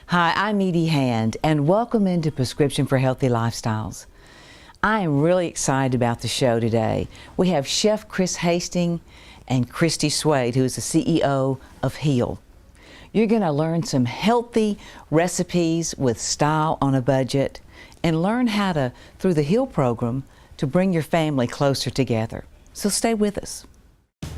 Hi, I'm Edie Hand, and welcome into Prescription for Healthy Lifestyles. I am really excited about the show today. We have Chef Chris Hastings and Christy Swaid, who is the CEO of Heal. You're going to learn some healthy recipes with style on a budget and learn how to, through the Heal program, to bring your family closer together. So stay with us.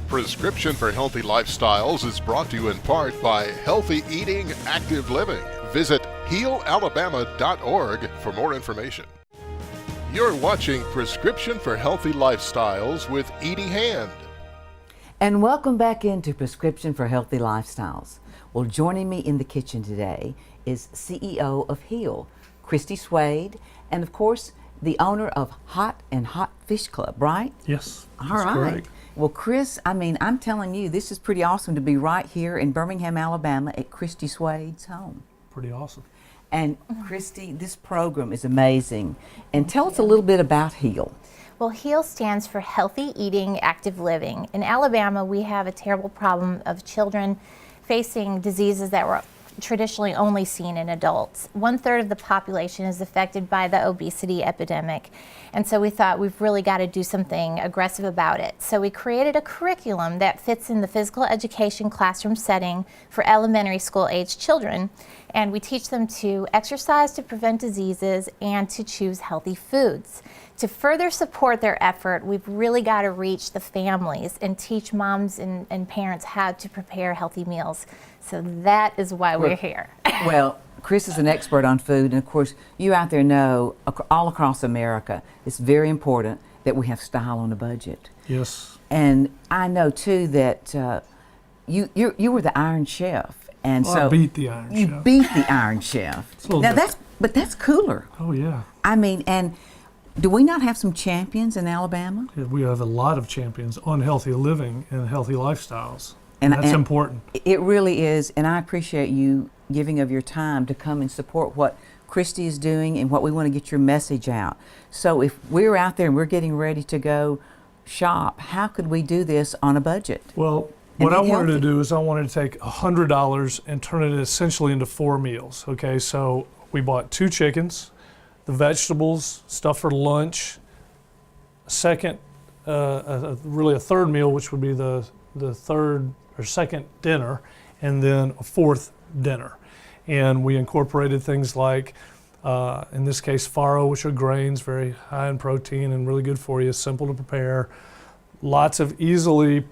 Prescription for Healthy Lifestyles is brought to you in part by Healthy Eating, Active Living. Visit healalabama.org for more information. You're watching Prescription for Healthy Lifestyles with Edie Hand. And welcome back into Prescription for Healthy Lifestyles. Well, joining me in the kitchen today is CEO of Heal, Christy Swaid, and of course, the owner of Hot and Hot Fish Club, right? Yes, All right. correct. Well, Chris, I'm telling you, this is pretty awesome to be right here in Birmingham, Alabama at Christy Swaid's home. Pretty awesome. And Christy, this program is amazing. And tell us a little bit about Heal. Well, HEAL stands for Healthy Eating, Active Living. In Alabama, we have a terrible problem of children facing diseases that were traditionally only seen in adults. 1/3 of the population is affected by the obesity epidemic. And so we thought we've really got to do something aggressive about it. So we created a curriculum that fits in the physical education classroom setting for elementary school age children. And we teach them to exercise to prevent diseases and to choose healthy foods. To further support their effort, we've really got to reach the families and teach moms and parents how to prepare healthy meals. So that is why we're here. Well, Chris is an expert on food, and of course, you out there know all across America, it's very important that we have style on a budget. Yes. And I know too that you were the Iron Chef, and Well, so I beat the Iron you Chef. beat the Iron Chef. It's a little Now different. that's cooler. Oh, yeah. I mean, and do we not have some champions in Alabama? Yeah, we have a lot of champions on healthy living and healthy lifestyles. And that's and important. It really is, and I appreciate you giving of your time to come and support what Christy is doing and what we want to get your message out. So if we're out there and we're getting ready to go shop, how could we do this on a budget? Well, And what I eat wanted to healthy. do is I wanted to take $100 and turn it essentially into 4 meals. Okay, so we bought 2 chickens, the vegetables, stuff for lunch, second, really a third meal, which would be the third or second dinner, and then a 4th dinner. And we incorporated things like, in this case, farro, which are grains, very high in protein and really good for you, simple to prepare. Lots of easily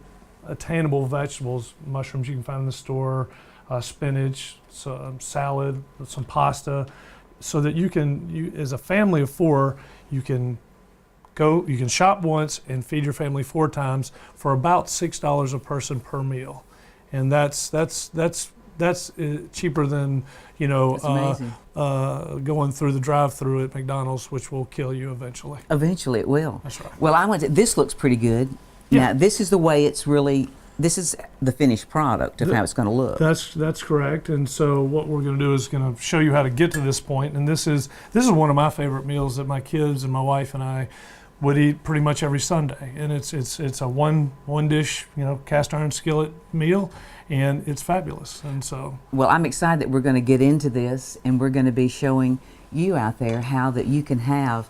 attainable vegetables, mushrooms you can find in the store, spinach, salad, some pasta, so that you can, as a family of 4, you can shop once and feed your family 4 times for about $6 a person per meal, and that's cheaper than going through the drive-through at McDonald's, which will kill you eventually. Eventually it will. That's right. Well, this looks pretty good. Yeah. Now, this is the way this is the finished product of how it's going to look. That's correct. And so what we're going to do is going to show you how to get to this point. And this is one of my favorite meals that my kids and my wife and I would eat pretty much every Sunday. And it's a one dish, cast iron skillet meal, and it's fabulous. And so, Well, I'm excited that we're going to get into this, and we're going to be showing you out there how that you can have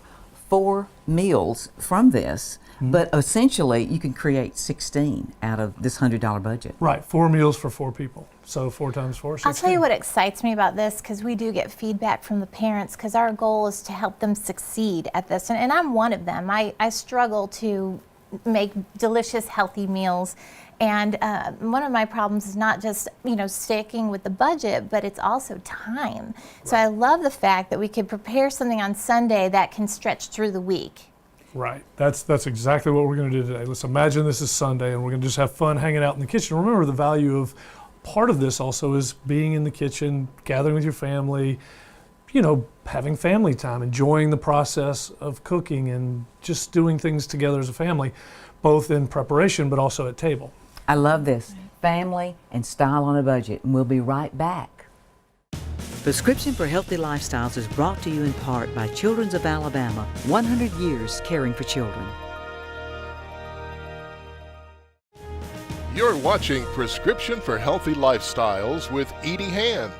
4 meals from this, but essentially you can create 16 out of this $100 budget. right, 4 meals for 4 people. So 4 times 4, 16. I'll tell you what excites me about this, because we do get feedback from the parents, because our goal is to help them succeed at this. And I'm one of them. I struggle to make delicious, healthy meals. And one of my problems is not just, sticking with the budget, but it's also time. So I love the fact that we could prepare something on Sunday that can stretch through the week. Right. That's exactly what we're going to do today. Let's imagine this is Sunday and we're going to just have fun hanging out in the kitchen. Remember, the value of part of this also is being in the kitchen, gathering with your family, having family time, enjoying the process of cooking and just doing things together as a family, both in preparation but also at table. I love this. Family and style on a budget. And we'll be right back. Prescription for Healthy Lifestyles is brought to you in part by Children's of Alabama, 100 years caring for children. You're watching Prescription for Healthy Lifestyles with Edie Hand.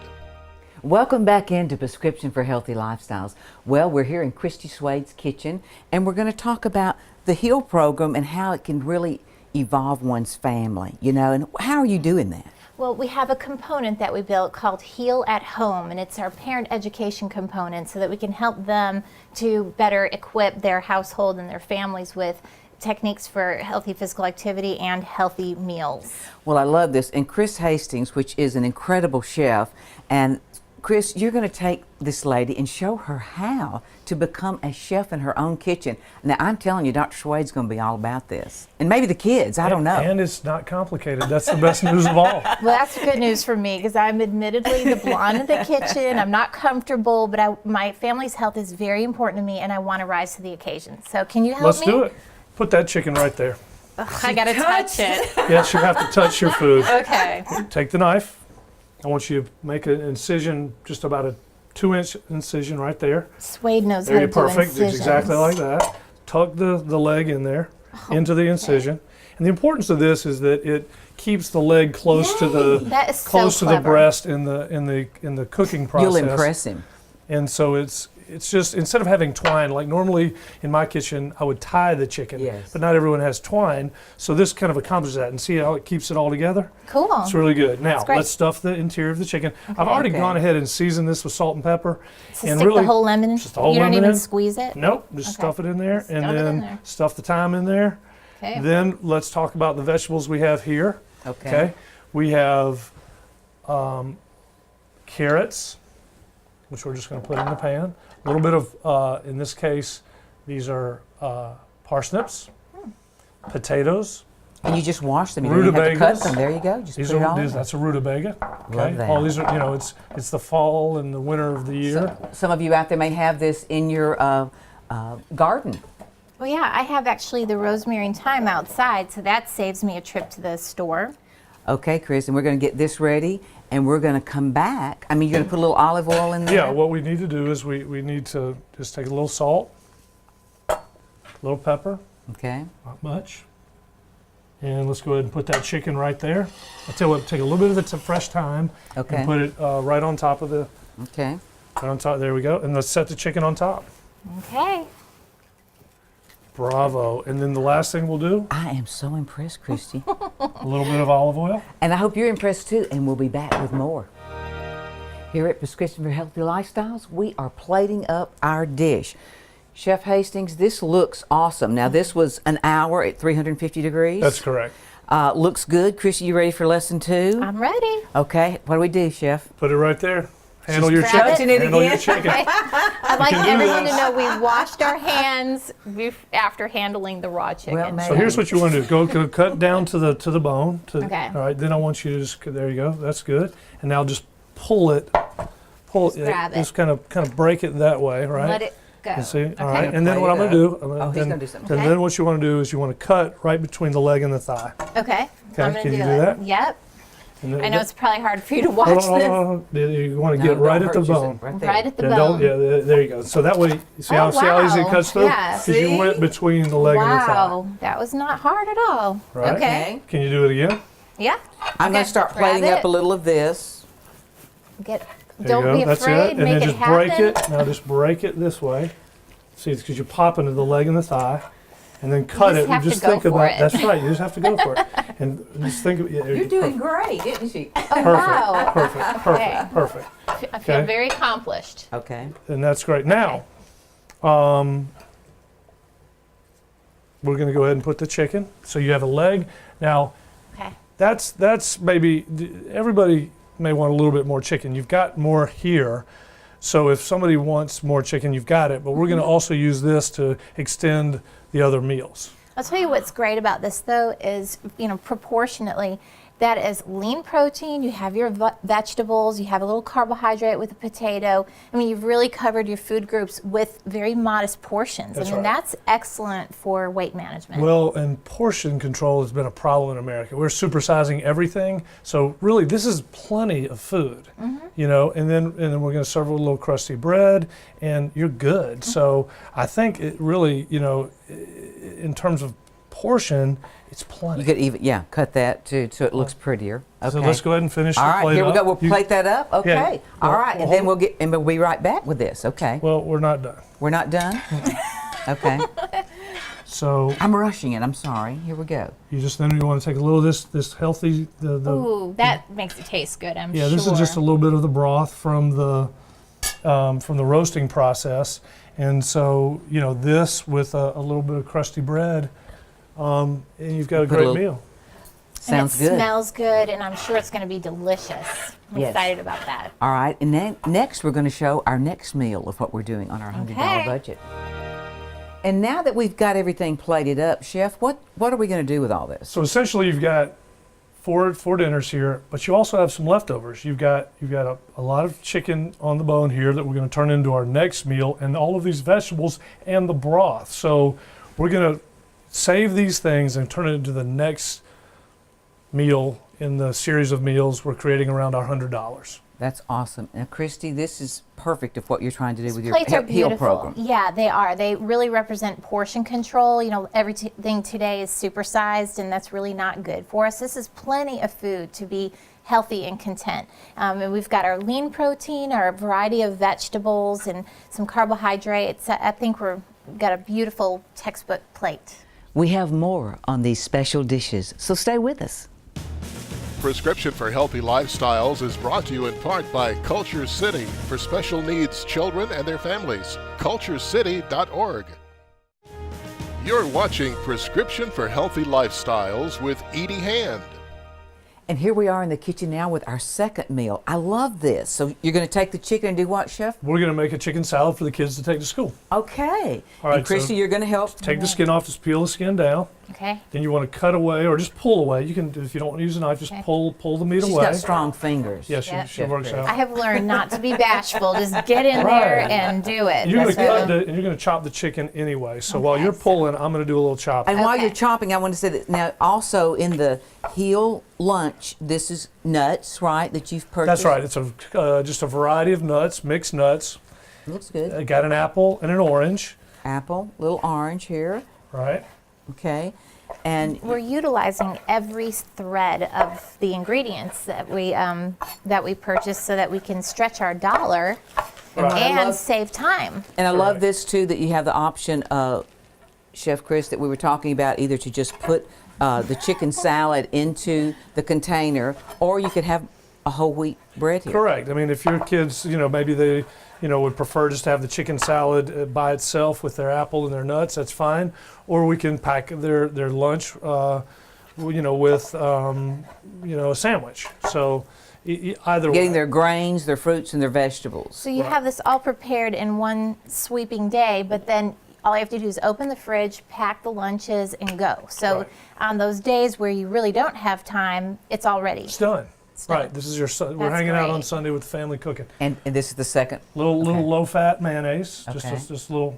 Welcome back into Prescription for Healthy Lifestyles. Well, we're here in Christy Swaid's kitchen, and we're going to talk about the HEAL program and how it can really evolve one's family, you know, and how are you doing that? Well, we have a component that we built called Heal at Home, and it's our parent education component so that we can help them to better equip their household and their families with techniques for healthy physical activity and healthy meals. Well, I love this. And Chris Hastings, which is an incredible chef, and Chris, you're going to take this lady and show her how to become a chef in her own kitchen. Now, I'm telling you, Dr. Swaid's going to be all about this. And maybe the kids, I don't know. And it's not complicated. That's the best news of all. Well, that's good news for me because I'm admittedly the blonde in the kitchen. I'm not comfortable, but my family's health is very important to me, and I want to rise to the occasion. So can you help Let's me? do it. Put that chicken right there. Ugh, I got to touch it. Yes, you have to touch your food. Okay. Take the knife. I want you to make an incision, just about a 2-inch incision right there. Swaid knows There how you to do perfect. It's incisions. exactly like that. Tuck the leg in there, into the incision. And the importance of this is that it keeps the leg close to That is so the clever. breast in the cooking process. You'll impress him. And so it's just, instead of having twine, like normally in my kitchen, I would tie the chicken, Yes. but not everyone has twine. So this kind of accomplishes that. And see how it keeps it all together? Cool. It's really good. Now, great. let's stuff the interior of the chicken. I've already Okay. gone ahead and seasoned this with salt and pepper. So and stick really, the whole lemon in? just the whole You don't lemon even in. squeeze it? Nope, just Okay. stuff it in there, and Stuff it in then there. stuff the thyme in there. Okay. Then let's talk about the vegetables we have here. Okay. We have carrots, which we're just going to put in the pan. A little bit of, in this case, these are parsnips, potatoes. And you just wash them. You don't even have to cut Rutabagas. them. There you go. Just These put it all are in. that's a rutabaga. Okay. Love that. All these are, it's the fall and the winter of the year. Some of you out there may have this in your garden. Well, yeah, I have actually the rosemary and thyme outside, so that saves me a trip to the store. Okay, Chris, and we're going to get this ready, and we're going to come back. I mean, you're going to put a little olive oil in there? Yeah, what we need to do is we need to just take a little salt, a little pepper, Okay. not much. And let's go ahead and put that chicken right there. I'll tell you what, take a little bit of the fresh thyme Okay. and put it right on top of Okay. right on top. There we go. And let's set the chicken on top. Okay. Bravo. And then the last thing we'll do, I am so impressed, Christy. a little bit of olive oil. And I hope you're impressed too, and we'll be back with more. Here at Prescription for Healthy Lifestyles, we are plating up our dish. Chef Hastings, this looks awesome. Now, this was an hour at 350 degrees. That's correct. Looks good. Christy, you ready for lesson 2? I'm ready. Okay, what do we do, Chef? Put it right there. Handle your grab chicken. it. Touching it Handle your again. chicken. I'd like can do everyone this. to know we washed our hands after handling the raw chicken. Well, So here's what you want to do. Go cut down to the bone. Okay. All right. Then I want you to just, there you go. That's good. And now just pull it. Just grab it. Just kind of break it that way, right? Let it go. You see? Okay. All right. And then what I'm going to do. Oh, he's gonna do something. And Okay. then what you want to do is you want to cut right between the leg and the thigh. Okay. Okay, I'm gonna can you do do it. that? Yep. And then, I know it's probably hard for you to Hold watch on, this. hold on. You want to No, get don't right at the hurt yourself. bone. Right there. Right at the Yeah, bone. there you go. So that way, you see Oh, how easy it wow. cuts through? Yeah. 'Cause you went between the leg and the thigh. Wow, that was not hard at all. Right. Okay. Can you do it again? Yeah. I'm going Okay, to start grab plating up it. a little of this. Get. There Don't you go. be That's afraid. it. And Make then it just happen. break it. Now just break it this way. See, it's because you pop into the leg and the thigh, and then cut just it. have and to just go think for about it. that's right. You just have to go for it, and just think. Yeah, You're doing great, isn't she? perfect, Wow. perfect, Okay. perfect, perfect. I feel Okay. very accomplished. Okay. And that's great. Now, we're going to go ahead and put the chicken. So you have a leg. Now, Okay. that's maybe everybody may want a little bit more chicken. You've got more here. So if somebody wants more chicken, you've got it. But we're going to also use this to extend the other meals. I'll tell you what's great about this though is, proportionately, that is lean protein, you have your vegetables, you have a little carbohydrate with a potato. I mean, you've really covered your food groups with very modest portions. That's I mean, right. that's excellent for weight management. Well, and portion control has been a problem in America. We're supersizing everything. So really, this is plenty of food, and then we're going to serve it with a little crusty bread, and you're good. So I think it really, in terms of portion, it's plenty. You could even, yeah, cut that too, so it looks prettier. Okay. So let's go ahead and finish All the right, plate here we up. go. We'll plate that up. Okay. Yeah, All well, right, and well, then we'll be right back with this. Okay. Well, we're not done. We're not done. Okay. So I'm rushing it. I'm sorry. Here we go. you want to take a little of this healthy the Ooh, that makes it taste good, I'm yeah, sure. this is just a little bit of the broth from the roasting process, and so this with a little bit of crusty bread, and you've got a Put a great little- meal. Sounds and it good. smells good, and I'm sure it's going to be delicious. I'm Yes. excited about that. All right, and then next we're going to show our next meal of what we're doing on our $100 Okay. budget. And now that we've got everything plated up, Chef, what are we going to do with all this? So essentially, you've got four dinners here, but you also have some leftovers. You've got a lot of chicken on the bone here that we're going to turn into our next meal, and all of these vegetables and the broth. So we're going to save these things and turn it into the next meal in the series of meals we're creating around our $100. That's awesome. Now, Christy, this is perfect of what you're trying to do with your Plates are HEAL beautiful. program. Yeah, they are. They really represent portion control. Everything today is supersized, and that's really not good for us. This is plenty of food to be healthy and content. And we've got our lean protein, our variety of vegetables, and some carbohydrates. I think we've got a beautiful textbook plate. We have more on these special dishes, so stay with us. Prescription for Healthy Lifestyles is brought to you in part by Culture City for special needs children and their families. CultureCity.org. You're watching Prescription for Healthy Lifestyles with Edie Hand. And here we are in the kitchen now with our second meal. I love this. So you're going to take the chicken and do what, Chef? We're going to make a chicken salad for the kids to take to school. Okay. All right, and Christy, so you're going to help? Take the skin off, just peel the skin down. Okay. Then you want to cut away or just pull away. You can, if you don't want to use a knife, just Okay. pull the meat She's away. got strong fingers. Yeah, Yep. she works out. I have learned not to be bashful. Just get in there Right. and do it. You're going to That's cut and you're going to chop the chicken anyway. So while you're pulling, I'm going to do a little chopping. And while Okay. you're chopping, I want to say that now also in the HEAL lunch, this is nuts, right, that you've purchased? That's right. It's just a variety of nuts, mixed nuts. Looks good. I got an apple and an orange, Apple, little orange here. right? Okay. And We're utilizing every thread of the ingredients that we purchase so that we can stretch our dollar Right. I and love- save time. I love Right. this too, that you have the option, Chef Chris, that we were talking about, either to just put the chicken salad into the container, or you could have a whole wheat bread here. Correct. I mean, if your kids, maybe they, would prefer just to have the chicken salad by itself with their apple and their nuts, that's fine. Or we can pack their lunch, with, a sandwich. So either Getting way. their grains, their fruits, and their vegetables. So you have this all prepared in one sweeping day, but then all you have to do is open the fridge, pack the lunches, and go. So Right. on those days where you really don't have time, it's all ready. It's done. done. Right. This is we're That's hanging out on great. Sunday with the family cooking. And this is the second. Little Okay. low-fat mayonnaise. Okay. Just little.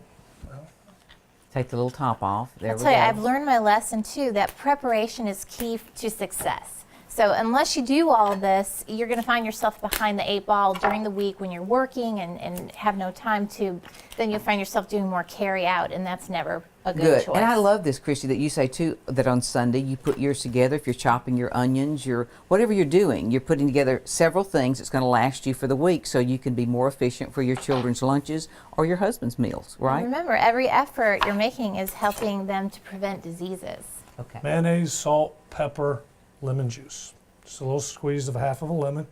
Take the little top off. There I'll we tell you, go. I've learned my lesson too, that preparation is key to success. So unless you do all of this, you're going to find yourself behind the 8 ball during the week when you're working and have no time to, then you'll find yourself doing more carry out, and that's never a good choice. And I love this, Christy, that you say too, that on Sunday you put yours together. If you're chopping your onions, whatever you're doing, you're putting together several things that's going to last you for the week, so you can be more efficient for your children's lunches or your husband's meals, right? Remember, every effort you're making is helping them to prevent diseases. Okay. Mayonnaise, salt, pepper, lemon juice. Just a little squeeze of half of a lemon.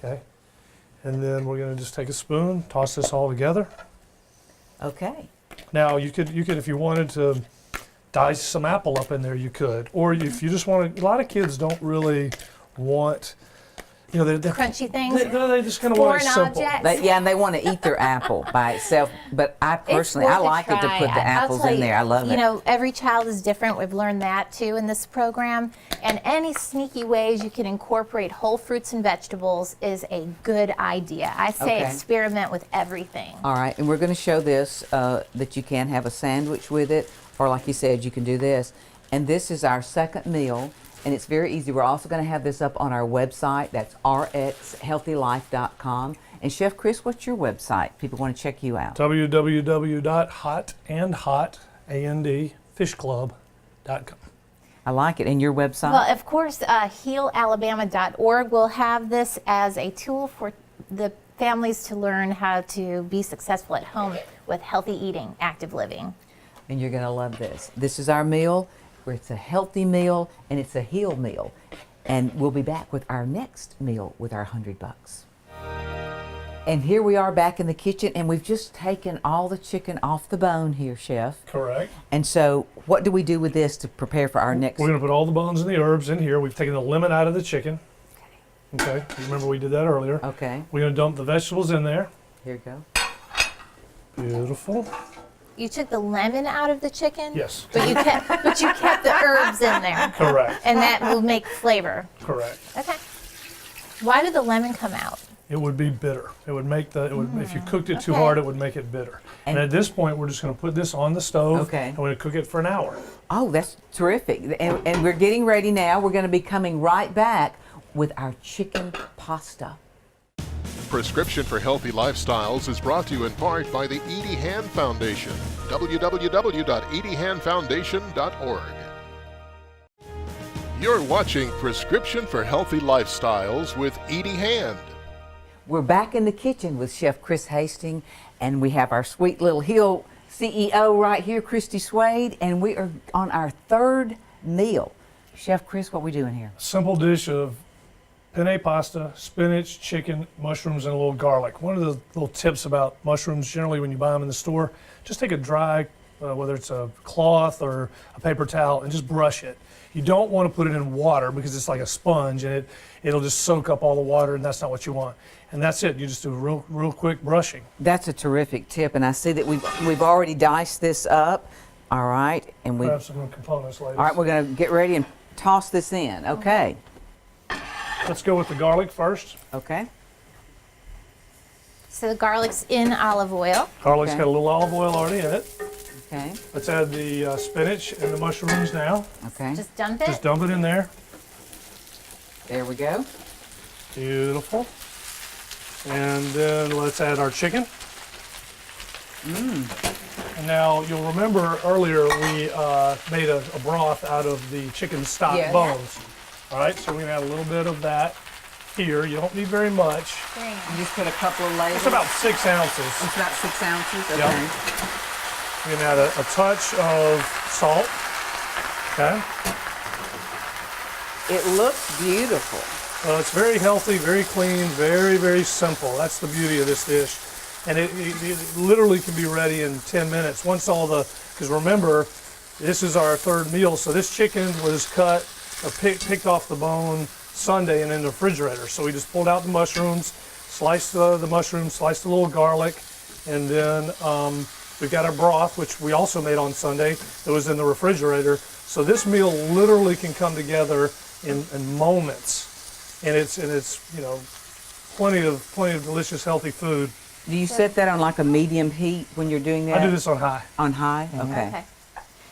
Okay. And then we're going to just take a spoon, toss this all together. Okay. Now you could if you wanted to dice some apple up in there, you could. Or if you just want to, a lot of kids don't really want, they're Crunchy things. they just kind of want it Foreign simple. objects. And they want to eat their apple by itself. But I personally, I It's worth a like it to try. put the I'll apples tell in you, there. I love it. Every child is different. We've learned that too in this program. And any sneaky ways you can incorporate whole fruits and vegetables is a good idea. I say Okay. experiment with everything. All right, and we're going to show this, that you can have a sandwich with it, or like you said, you can do this. And this is our second meal, and it's very easy. We're also going to have this up on our website. That's rxhealthylife.com. And Chef Chris, what's your website? People want to check you out. www.hotandhotfishclub.com. healalabama.com. I like it. And your website? Well, of course, healalabama.org will have this as a tool for the families to learn how to be successful at home with healthy eating, active living. And you're going to love this. This is our meal, where it's a healthy meal and it's a heal meal. And we'll be back with our next meal with our $100. And here we are back in the kitchen, and we've just taken all the chicken off the bone here, Chef. Correct. And so what do we do with this to prepare for our next? We're going to put all the bones and the herbs in here. We've taken the lemon out of the chicken. Okay. You remember we did that earlier. Okay. We're going to dump the vegetables in there. Here we go. Beautiful. You took the lemon out of the chicken? Yes. But you kept the herbs in there. Correct. And that will make flavor. Correct. Okay. Why did the lemon come out? It would be bitter. It would make if you cooked it too Okay. hard, it would make it bitter. And at this point, we're just going to put this on the stove. Okay. And we're going to cook it for an hour. Oh, that's terrific. And we're getting ready now. We're going to be coming right back with our chicken pasta. Prescription for Healthy Lifestyles is brought to you in part by the Edie Hand Foundation. www.ediehandfoundation.org. You're watching Prescription for Healthy Lifestyles with Edie Hand. We're back in the kitchen with Chef Chris Hastings, and we have our sweet little Hill CEO right here, Christy Swaid, and we are on our third meal. Chef Chris, what we doing here? Simple dish of penne pasta, spinach, chicken, mushrooms, and a little garlic. One of the little tips about mushrooms, generally when you buy them in the store, just take a dry, whether it's a cloth or a paper towel, and just brush it. You don't want to put it in water because it's like a sponge, and it'll just soak up all the water, and that's not what you want. And that's it. You just do real quick brushing. That's a terrific tip, and I see that we've already diced this up. All right, and we. Grab some components later. All right, we're going to get ready and toss this in. Okay. Let's go with the garlic first. Okay. So the garlic's in olive oil. Garlic's Okay. got a little olive oil already in it. Okay. Let's add the spinach and the mushrooms now. Okay. Just dump it. Just dump it in there. There we go. Beautiful. And then let's add our chicken. And now you'll remember earlier we made a broth out of the chicken stock Yes. bones. All right, so we're gonna add a little bit of that here. You don't need very much. Very nice. You just put a couple of layers. It's about 6 ounces. It's about 6 ounces. Okay. Yep. We're gonna add a touch of salt. Okay. It looks beautiful. It's very healthy, very clean, very, very simple. That's the beauty of this dish. And it literally can be ready in 10 minutes. Once because remember, this is our third meal, so this chicken was cut, picked off the bone Sunday and in the refrigerator. So we just pulled out the mushrooms, sliced the mushrooms, sliced a little garlic, and then we've got our broth, which we also made on Sunday, that was in the refrigerator. So this meal literally can come together in moments. And it's plenty of delicious healthy food. Do you set that on like a medium heat when you're doing that? I do this on high. On high? Okay. Okay.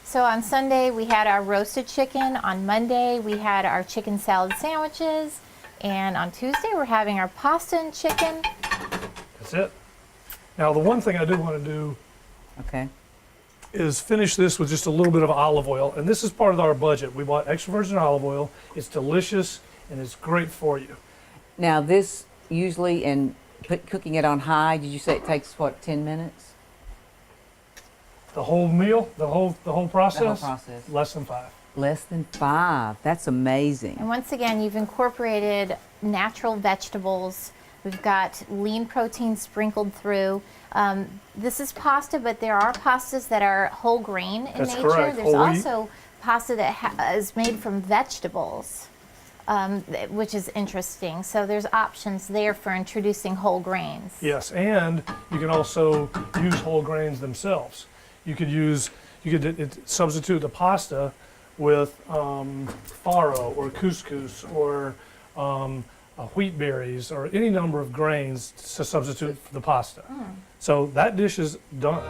So on Sunday we had our roasted chicken. On Monday we had our chicken salad sandwiches. And on Tuesday we're having our pasta and chicken. That's it. Now the one thing I do want to do Okay. is finish this with just a little bit of olive oil. And this is part of our budget. We bought extra virgin olive oil. It's delicious and it's great for you. Now this usually cooking it on high, did you say it takes what, 10 minutes? The whole meal, the whole process? The whole process. Less than 5. Less than 5. That's amazing. And once again, you've incorporated natural vegetables. We've got lean protein sprinkled through. This is pasta, but there are pastas that are whole grain in That's nature. correct, There's whole wheat. also pasta that is made from vegetables, which is interesting. So there's options there for introducing whole grains. Yes, and you can also use whole grains themselves. You could substitute the pasta with farro or couscous or wheat berries or any number of grains to substitute for the pasta. So that dish is done.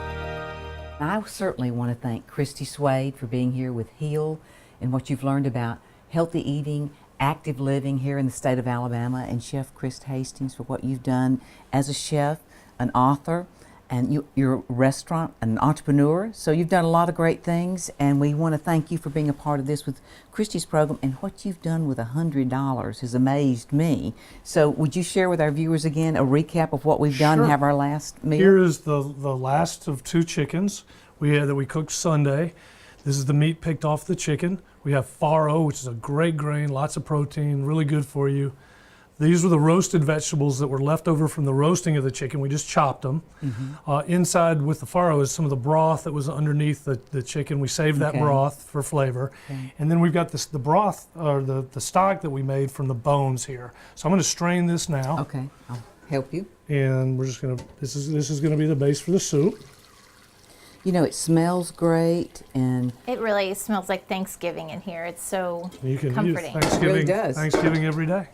I certainly want to thank Christy Swaid for being here with Heal and what you've learned about healthy eating, active living here in the state of Alabama, and Chef Chris Hastings for what you've done as a chef, an author, and you're a restaurant, an entrepreneur, so you've done a lot of great things, and we want to thank you for being a part of this with Christy's program. And what you've done with $100 has amazed me. So would you share with our viewers again a recap of what we've done and Sure. have our last meal? Here is the last of 2 chickens that we cooked Sunday. This is the meat picked off the chicken. We have farro, which is a great grain, lots of protein, really good for you. These were the roasted vegetables that were left over from the roasting of the chicken. We just chopped them. Inside with the farro is some of the broth that was underneath the chicken. We saved that broth for flavor. And then we've got the broth, or the stock that we made from the bones here. So I'm going to strain this now. Okay, I'll help you. And we're just going to, this is going to be the base for the soup. You know, it smells great, and It really smells like Thanksgiving in here. It's so You can comforting. use Thanksgiving, It really does. Thanksgiving every day.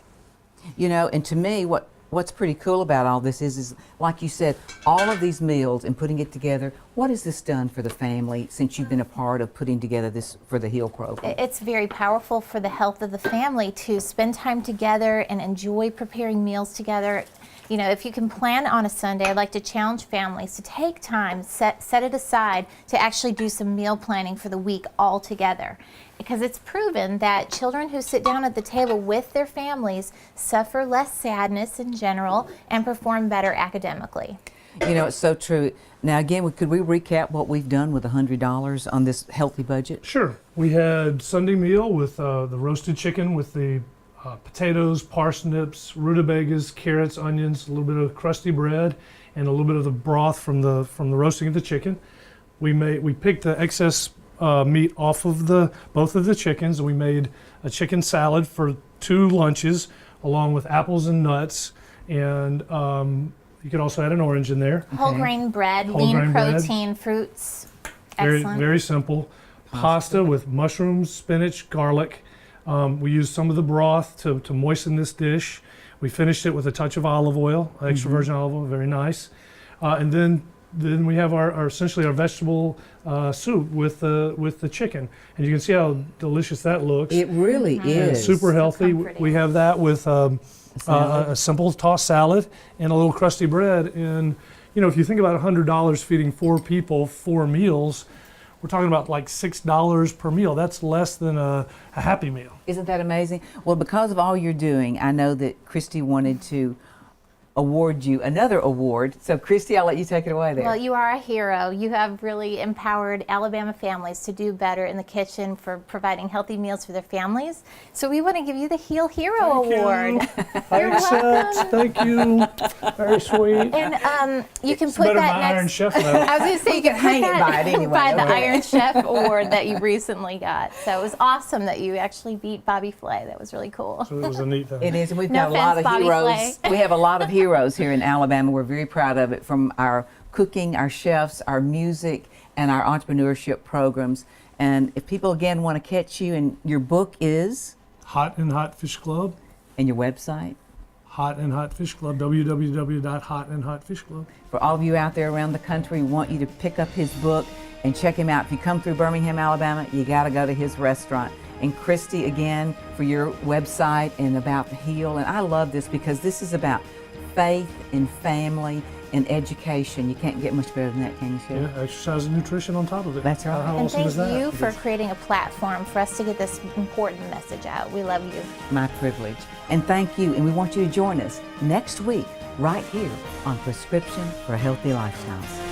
you know, and to me, what's pretty cool about all this is like you said, all of these meals and putting it together. What has this done for the family since you've been a part of putting together this for the Heal program? It's very powerful for the health of the family to spend time together and enjoy preparing meals together. You know, if you can plan on a Sunday, I'd like to challenge families to take time, set it aside to actually do some meal planning for the week all together. Because it's proven that children who sit down at the table with their families suffer less sadness in general and perform better academically. You know, it's so true. Now, again, could we recap what we've done with $100 on this healthy budget? Sure. We had Sunday meal with the roasted chicken with the potatoes, parsnips, rutabagas, carrots, onions, a little bit of crusty bread, and a little bit of the broth from the roasting of the chicken. We picked the excess meat off of both of the chickens, and we made a chicken salad for 2 lunches, along with apples and nuts, and you could also add an orange in there. Whole grain bread, Whole lean grain bread. protein, fruits. Very, Excellent. very simple. Pasta with mushrooms, spinach, garlic. We used some of the broth to moisten this dish. We finished it with a touch of olive oil, extra virgin olive oil, very nice. And then we have our essentially our vegetable soup with the chicken, and you can see how delicious that looks. It really And is. super healthy. comforting. We have that with a simple tossed salad and a little crusty bread. And you know, if you think about $100 feeding 4 people 4 meals, we're talking about like $6 per meal. That's less than a Happy Meal. Isn't that amazing? Well, because of all you're doing, I know that Christy wanted to award you another award. So, Christy, I'll let you take it away there. Well, you are a hero. You have really empowered Alabama families to do better in the kitchen for providing healthy meals for their families. So we want to give you the Heal Hero Award. I accept. Thank you. Very sweet. And you can It's put better than that my Iron next. Chef I though. was going to say you can hang it by it anyway, by the okay. Iron Chef Award that you recently got. So it was awesome that you actually beat Bobby Flay. That was really cool. So it was a neat thing. It is, and we've No got a lot of offense, Bobby heroes. Flay. We have a lot of heroes here in Alabama. We're very proud of it, from our cooking, our chefs, our music, and our entrepreneurship programs. And if people again want to catch you, and your book is, Hot and Hot Fish Club. and your website, Hot and Hot Fish Club. www.hotandhotfishclub. for all of you out there around the country, we want you to pick up his book and check him out. If you come through Birmingham, Alabama, you got to go to his restaurant. And Christy, again, for your website and about the Heal. And I love this because this is about faith and family and education. You can't get much better than that, can you, Chef? Yeah, exercise and nutrition on top of it. That's right. How And awesome thank is that? you for creating a platform for us to get this important message out. We love you. My privilege. And thank you. And we want you to join us next week right here on Prescription for Healthy Lifestyles.